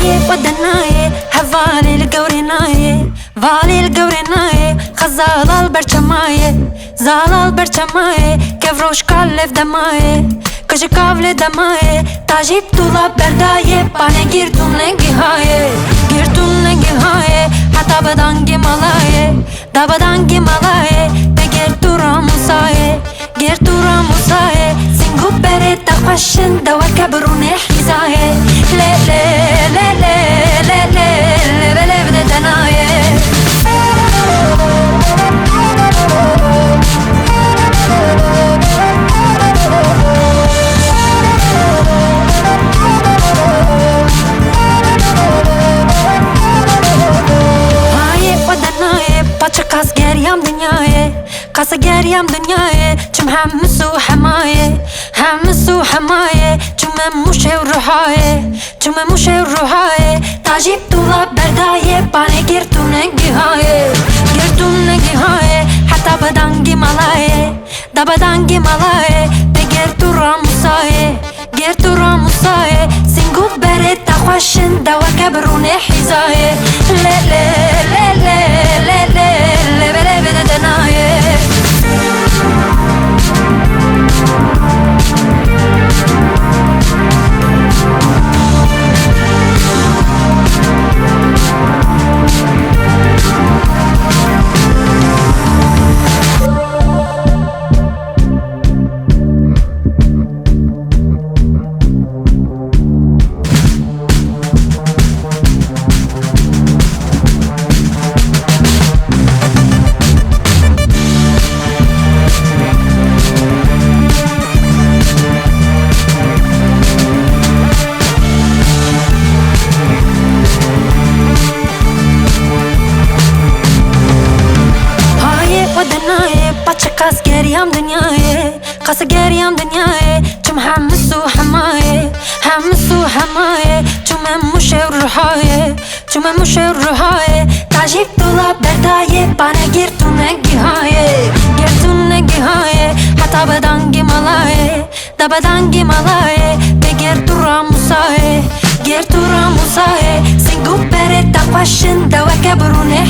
هاي ودناي هفالي القورناي فالي القورناي خزال البرچماي زال البرچماي كفروش كالف دماي كش كافل دماي تاجيب طولا برداي باني گيرتون نگي هاي گيرتون نگي هاي حتى بدانگي مالاي دا بدانگي مالاي بگير تورا موساي گير تورا موساي سنگو بري تخشن دوا كبرون حزاي لي لي لي لي لي لي لي لي بدا دناي Paçakas geriyam dünyayı Kasa geriyam dünyayı Çüm hemmisu hemaye Hemmisu hemaye Çüm muşev ruhaye Çüm muşev ruhaye Tajib tula berdaye Bane girtu nengi haye Girtu nengi haye Hatta badangi malaye Da badangi malaye Be girtu ramusaye Girtu ramusaye Singu bere takhwashin Da wakabrune hizaye Le le le le le le Paçakas geriyam dünyayı Kasa geriyam dünyayı Çüm hemmisu hemaye Hemmisu hemaye Çüm muşev ruhaye Çüm muşev ruhaye Tajib tula berdaye Bana girtu nengi haye Girtu nengi haye Hatta badangi malaye Da badangi malaye Be girtu ramusaye Girtu ramusaye Singu bere takhwashin Da wakabrune